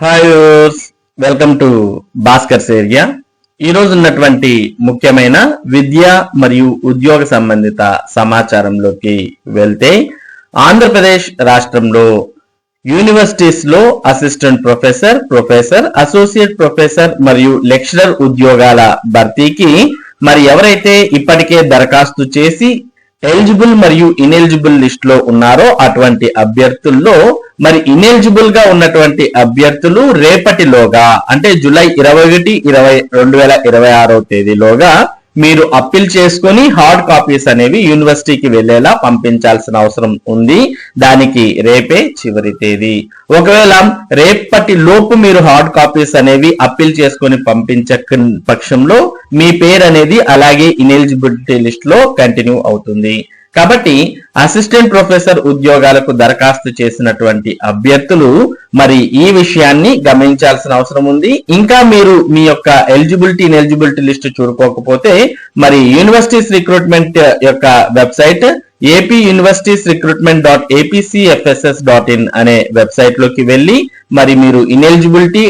Hi welcome to Bhaskar's area. ఈ రోజు ఉన్నటువంటి ముఖ్యమైన విద్య మరియు ఉద్యోగ సంబంధిత సమాచారంలోకి వెళ్తే, ఆంధ్రప్రదేశ్ రాష్ట్రంలో యూనివర్సిటీస్ లో assistant professor, professor, associate professor మరియు లెక్చరర్ ఉద్యోగాల భర్తీకి మరి ఎవరైతే ఇప్పటికే దరఖాస్తు చేసి ఎలిజిబుల్ మరియు ఇనెలిజిబుల్ లిస్ట్ లో ఉన్నారో అటువంటి అభ్యర్థుల్లో మరి ఇనెలిజిబుల్ గా ఉన్నటువంటి అభ్యర్థులు రేపటిలోగా అంటే జూలై 21/2026 తేదీలోగా మీరు అప్పీల్ చేసుకొని హార్డ్ కాపీస్ అనేవి యూనివర్సిటీకి వెళ్లేలా పంపించాల్సిన అవసరం ఉంది. దానికి రేపే చివరి తేదీ. ఒకవేళ రేపటి లోపు మీరు హార్డ్ కాపీస్ అనేవి అప్పీల్ చేసుకొని పంపించక పక్షంలో మీ పేరు అనేది అలాగే ఇనెలిజిబిలిటీ లిస్ట్ లో కంటిన్యూ అవుతుంది. కాబట్టి అసిస్టెంట్ ప్రొఫెసర్ ఉద్యోగాలకు దరఖాస్తు చేసినటువంటి అభ్యర్థులు మరి ఈ విషయాన్ని గమనించాల్సిన అవసరం ఉంది. ఇంకా మీరు మీ యొక్క ఇనెలిజిబిలిటీ లిస్ట్ చూడుకోకపోతే మరి యూనివర్సిటీస్ రిక్రూట్మెంట్ యొక్క website AP universities recruitment .apcfss.in అనే వెబ్సైట్ లోకి వెళ్ళి మరి మీరు ఎలిజిబిలిటీ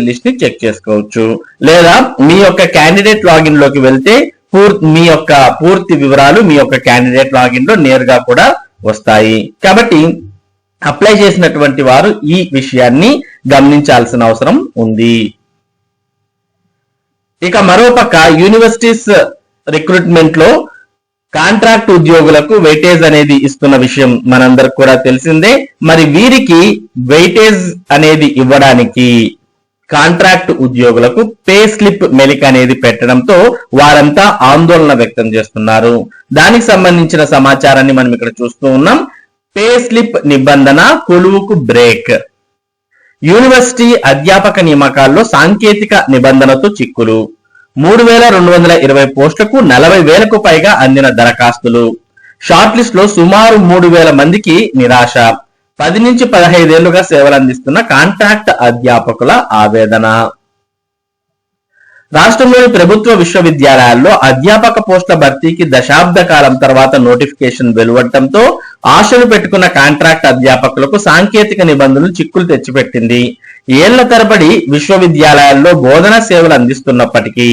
లిస్ట్ ని చెక్ చేసుకోవచ్చు. లేదా మీ యొక్క క్యాండిడేట్ లాగిన్ లోకి వెళ్తే మీ యొక్క పూర్తి వివరాలు మీ యొక్క క్యాండిడేట్ లాగిన్ లో నేరుగా కూడా వస్తాయి. కాబట్టి అప్లై చేసినటువంటి వారు ఈ విషయాన్ని గమనించాల్సిన అవసరం ఉంది. ఇక మరోపక్క యూనివర్సిటీస్ రిక్రూట్మెంట్ లో కాంట్రాక్ట్ ఉద్యోగులకు వెయిటేజ్ అనేది ఇస్తున్న విషయం మనందరికి కూడా తెలిసిందే. మరి వీరికి వెయిటేజ్ అనేది ఇవ్వడానికి కాంట్రాక్ట్ ఉద్యోగులకు పే స్లిప్ మెలిక అనేది పెట్టడంతో వారంతా ఆందోళన వ్యక్తం చేస్తున్నారు. దానికి సంబంధించిన సమాచారాన్ని మనం ఇక్కడ చూస్తూ ఉన్నాం. పే స్లిప్ నిబంధన కొలువుకు బ్రేక్. యూనివర్సిటీ అధ్యాపక నియామకాల్లో సాంకేతిక నిబంధనతో చిక్కులు. 3220 పోస్టులకు 40,000కు పైగా అందిన దరఖాస్తులు. షార్ట్ లిస్ట్ లో సుమారు 3,000 మందికి నిరాశ. 10 నుంచి 15 ఏళ్లుగా సేవలు అందిస్తున్న కాంట్రాక్ట్ అధ్యాపకుల ఆవేదన. రాష్ట్రంలోని ప్రభుత్వ విశ్వవిద్యాలయాల్లో అధ్యాపక పోస్టుల భర్తీకి దశాబ్ద కాలం తర్వాత నోటిఫికేషన్ వెలువడటంతో ఆశలు పెట్టుకున్న కాంట్రాక్ట్ అధ్యాపకులకు సాంకేతిక నిబంధనలు చిక్కులు తెచ్చిపెట్టింది. ఏళ్ల తరబడి విశ్వవిద్యాలయాల్లో బోధనా సేవలు అందిస్తున్నప్పటికీ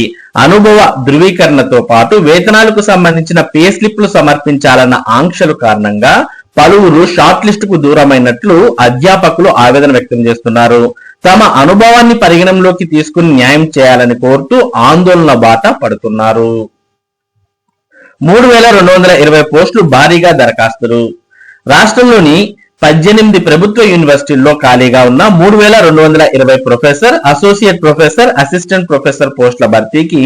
అనుభవ ధృవీకరణతో పాటు వేతనాలకు సంబంధించిన పే స్లిప్లు సమర్పించాలన్న ఆంక్షల కారణంగా పలువురు షార్ట్ లిస్ట్ కు దూరమైనట్లు అధ్యాపకులు ఆవేదన వ్యక్తం చేస్తున్నారు. తమ అనుభవాన్ని పరిగణనలోకి తీసుకుని న్యాయం చేయాలని కోరుతూ ఆందోళన బాట పడుతున్నారు. 3220 పోస్టులు భారీగా దరఖాస్తులు. రాష్ట్రంలోని 18 ప్రభుత్వ యూనివర్సిటీల్లో ఖాళీగా ఉన్న 3220 professor, associate professor, assistant professor పోస్టుల భర్తీకి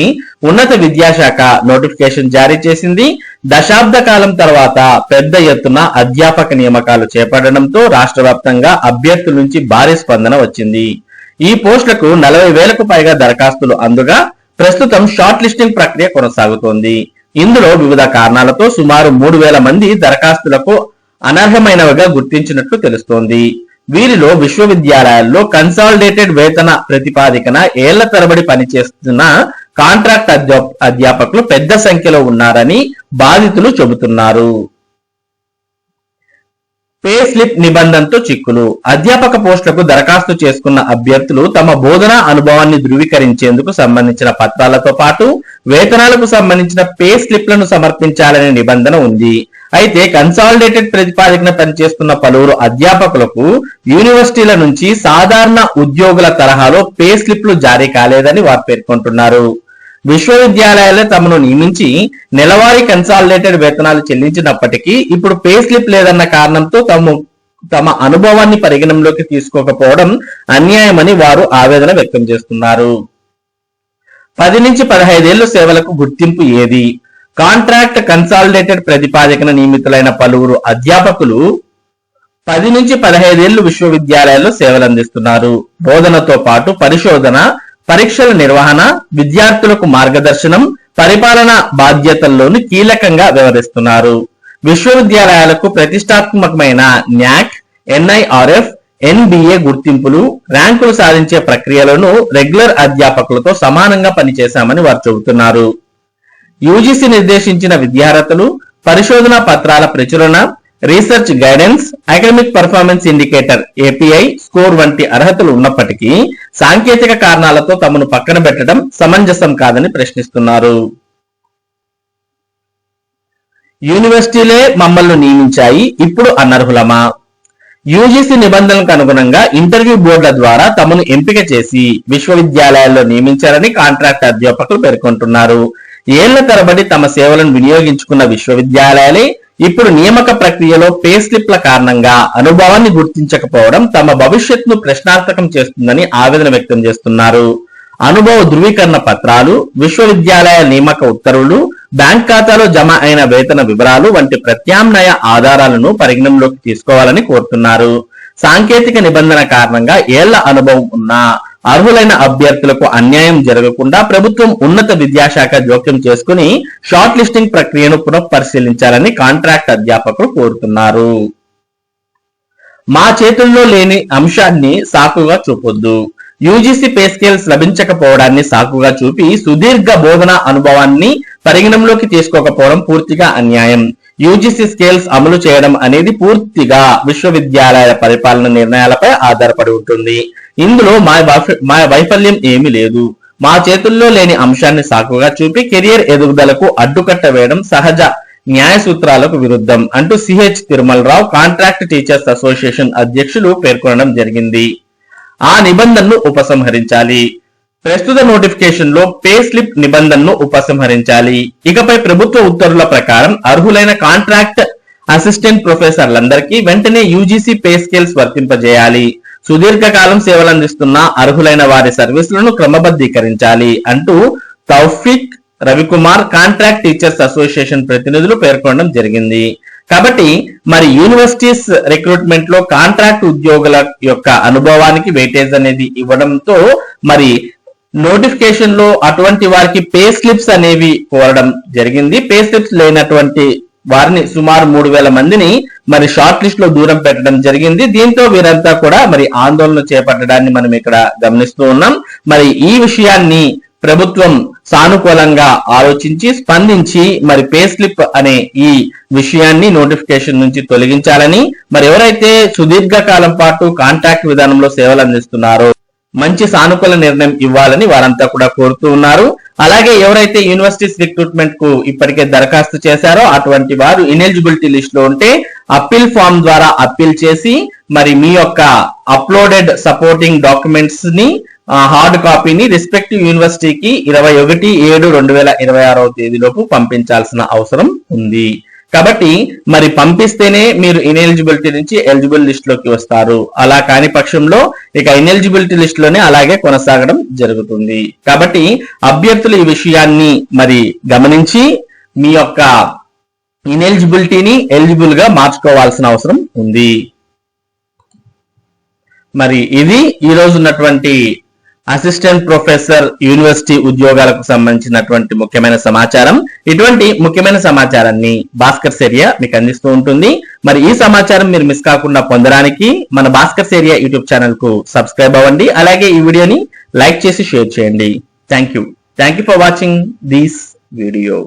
ఉన్నత విద్యాశాఖ నోటిఫికేషన్ జారీ చేసింది. దశాబ్ద కాలం తర్వాత పెద్ద ఎత్తున అధ్యాపక నియామకాలు చేపట్టడంతో రాష్ట్ర వ్యాప్తంగా అభ్యర్థుల నుంచి భారీ స్పందన వచ్చింది. ఈ పోస్టులకు 40,000కు పైగా దరఖాస్తులు అందుగా ప్రస్తుతం షార్ట్ లిస్టింగ్ ప్రక్రియ కొనసాగుతోంది. ఇందులో వివిధ కారణాలతో సుమారు 3,000 మంది దరఖాస్తులకు అనర్హమైనవిగా గుర్తించినట్లు తెలుస్తోంది. వీరిలో విశ్వవిద్యాలయాల్లో కన్సాలిడేటెడ్ వేతన ప్రతిపాదికన ఏళ్ల తరబడి పనిచేస్తున్న కాంట్రాక్ట్ అధ్యాపకులు పెద్ద సంఖ్యలో ఉన్నారని బాధితులు చెబుతున్నారు. పే స్లిప్ నిబంధనతో చిక్కులు. అధ్యాపక పోస్టులకు దరఖాస్తు చేసుకున్న అభ్యర్థులు తమ బోధనా అనుభవాన్ని ధృవీకరించేందుకు సంబంధించిన పత్రాలతో పాటు వేతనాలకు సంబంధించిన పే స్లిప్లను సమర్పించాలనే నిబంధన ఉంది. అయితే కన్సాలిడేటెడ్ ప్రతిపాదికన పనిచేస్తున్న పలువురు అధ్యాపకులకు యూనివర్సిటీల నుంచి సాధారణ ఉద్యోగుల తరహాలో పే స్లిప్లు జారీ కాలేదని వారు పేర్కొంటున్నారు. విశ్వవిద్యాలయాలే తమను నియమించి నెలవారీ కన్సాలిడేటెడ్ వేతనాలు చెల్లించినప్పటికీ ఇప్పుడు పే స్లిప్ లేదన్న కారణంతో తమ అనుభవాన్ని పరిగణనలోకి తీసుకోకపోవడం అన్యాయమని వారు ఆవేదన వ్యక్తం చేస్తున్నారు. 10 నుంచి 15 ఏళ్ల సేవలకు గుర్తింపు ఏది? కాంట్రాక్ట్ కన్సాలిడేటెడ్ ప్రతిపాదికన నియమితులైన పలువురు అధ్యాపకులు 10 నుంచి 15 ఏళ్లు విశ్వవిద్యాలయాల్లో సేవలు అందిస్తున్నారు. బోధనతో పాటు పరిశోధన, పరీక్షల నిర్వహణ, విద్యార్థులకు మార్గదర్శనం, పరిపాలన బాధ్యతల్లోనూ కీలకంగా వ్యవహరిస్తున్నారు. విశ్వవిద్యాలయాలకు ప్రతిష్టాత్మకమైన న్యాక్, NIRF, NBA గుర్తింపులు, ర్యాంకులు సాధించే ప్రక్రియలను రెగ్యులర్ అధ్యాపకులతో సమానంగా పనిచేశామని వారు చెబుతున్నారు. యూజీసీ నిర్దేశించిన విద్యార్హతలు, పరిశోధన పత్రాల ప్రచురణ, research guidance, academic performance indicator API score వంటి అర్హతలు ఉన్నప్పటికీ సాంకేతిక కారణాలతో తమను పక్కన పెట్టడం సమంజసం కాదని ప్రశ్నిస్తున్నారు. యూనివర్సిటీలే మమ్మల్ని నియమించాయి, ఇప్పుడు అనర్హులమా? యూజీసీ నిబంధనలకు అనుగుణంగా ఇంటర్వ్యూ బోర్డుల ద్వారా తమను ఎంపిక చేసి విశ్వవిద్యాలయాల్లో నియమించారని కాంట్రాక్ట్ అధ్యాపకులు పేర్కొంటున్నారు. ఏళ్ల తరబడి తమ సేవలను వినియోగించుకున్న విశ్వవిద్యాలయాలే ఇప్పుడు నియామక ప్రక్రియలో పే స్లిప్ల కారణంగా అనుభవాన్ని గుర్తించకపోవడం తమ భవిష్యత్తును ప్రశ్నార్థకం చేస్తుందని ఆవేదన వ్యక్తం చేస్తున్నారు. అనుభవ ధృవీకరణ పత్రాలు, విశ్వవిద్యాలయ నియామక ఉత్తర్వులు, బ్యాంక్ ఖాతాలో జమ అయిన వేతన వివరాలు వంటి ప్రత్యామ్నాయ ఆధారాలను పరిగణనలోకి తీసుకోవాలని కోరుతున్నారు. సాంకేతిక నిబంధన కారణంగా ఏళ్ల అనుభవం ఉన్న అర్హులైన అభ్యర్థులకు అన్యాయం జరగకుండా ప్రభుత్వం ఉన్నత విద్యాశాఖ జోక్యం చేసుకుని షార్ట్ లిస్టింగ్ ప్రక్రియను పునఃపరిశీలించాలని కాంట్రాక్ట్ అధ్యాపకులు కోరుతున్నారు. మా చేతుల్లో లేని అంశాన్ని సాకుగా చూపొద్దు. యూజీసీ పే స్కేల్స్ లభించకపోవడాన్ని సాకుగా చూపి సుదీర్ఘ బోధనా అనుభవాన్ని పరిగణంలోకి తీసుకోకపోవడం పూర్తిగా అన్యాయం. యూజీసీ స్కేల్స్ అమలు చేయడం అనేది పూర్తిగా విశ్వవిద్యాలయాల పరిపాలన నిర్ణయాలపై ఆధారపడి ఉంటుంది. ఇందులో మా వైఫల్యం ఏమీ లేదు. మా చేతుల్లో లేని అంశాన్ని సాకుగా చూపి కెరియర్ ఎదుగుదలకు అడ్డుకట్ట వేయడం సహజ న్యాయ సూత్రాలకు విరుద్ధం అంటూ CH Tirumalarao contract teachers association అధ్యక్షులు పేర్కొనడం జరిగింది. ఆ నిబంధనను ఉపసంహరించాలి. ప్రస్తుత నోటిఫికేషన్ లో పే స్లిప్ నిబంధనను ఉపసంహరించాలి. ఇకపై ప్రభుత్వ ఉత్తర్వుల ప్రకారం అర్హులైన కాంట్రాక్ట్ అసిస్టెంట్ ప్రొఫెసర్లందరికీ వెంటనే యూజీసీ పే స్కేల్స్ వర్తింపజేయాలి. సుదీర్ఘకాలం సేవలందిస్తున్న అర్హులైన వారి సర్వీసులను క్రమబద్ధీకరించాలి అంటూ Taufiq Ravikumar contract teachers association ప్రతినిధులు పేర్కొనడం జరిగింది. కాబట్టి మరి యూనివర్సిటీస్ రిక్రూట్మెంట్ లో కాంట్రాక్ట్ ఉద్యోగుల యొక్క అనుభవానికి వెయిటేజ్ అనేది ఇవ్వడంతో మరి నోటిఫికేషన్ లో అటువంటి వారికి పే స్లిప్స్ అనేవి కోరడం జరిగింది. పే స్లిప్స్ లేనటువంటి వారిని సుమారు 3,000 మందిని మరి షార్ట్ లిస్ట్ లో దూరం పెట్టడం జరిగింది. దీంతో వీరంతా కూడా మరి ఆందోళన చేపట్టడాన్ని మనం ఇక్కడ గమనిస్తూ ఉన్నాం. మరి ఈ విషయాన్ని ప్రభుత్వం సానుకూలంగా ఆలోచించి స్పందించి మరి పే స్లిప్ అనే ఈ విషయాన్ని నోటిఫికేషన్ నుంచి తొలగించాలని, మరి ఎవరైతే సుదీర్ఘకాలం పాటు కాంట్రాక్ట్ విధానంలో సేవలు అందిస్తున్నారో మంచి సానుకూల నిర్ణయం ఇవ్వాలని వారంతా కూడా కోరుతూ ఉన్నారు. అలాగే ఎవరైతే యూనివర్సిటీస్ రిక్రూట్మెంట్ కు ఇప్పటికే దరఖాస్తు చేశారో అటువంటి వారు ఇనెలిజిబిలిటీ లిస్ట్ లో ఉంటే అప్పీల్ ఫామ్ ద్వారా అప్పీల్ చేసి మరి మీ యొక్క అప్లోడెడ్ సపోర్టింగ్ డాక్యుమెంట్స్ ని హార్డ్ కాపీని రెస్పెక్టివ్ యూనివర్సిటీకి 21/7/2026 తేదీలోపు పంపించాల్సిన అవసరం ఉంది. కాబట్టి మరి పంపిస్తేనే మీరు ఇనెలిజిబిలిటీ నుంచి ఎలిజిబుల్ లిస్ట్ లోకి వస్తారు. అలా కాని పక్షంలో ఇక ఇనెలిజిబిలిటీ లిస్ట్ లోనే అలాగే కొనసాగడం జరుగుతుంది. కాబట్టి అభ్యర్థులు ఈ విషయాన్ని మరి గమనించి మీ యొక్క ఇనెలిజిబిలిటీని ఎలిజిబుల్ గా మార్చుకోవాల్సిన అవసరం ఉంది. మరి ఇది ఈ రోజు ఉన్నటువంటి అసిస్టెంట్ ప్రొఫెసర్ యూనివర్సిటీ ఉద్యోగాలకు సంబంధించినటువంటి ముఖ్యమైన సమాచారం. ఇటువంటి ముఖ్యమైన సమాచారాన్ని భాస్కర్ ఏరియా మీకు అందిస్తూ ఉంటుంది. మరి ఈ సమాచారం మీరు మిస్ కాకుండా పొందడానికి మన భాస్కర్ ఏరియా యూట్యూబ్ ఛానల్ కు సబ్స్క్రైబ్ అవ్వండి. అలాగే ఈ వీడియోని లైక్ చేసి షేర్ చేయండి. Thank you for watching this video.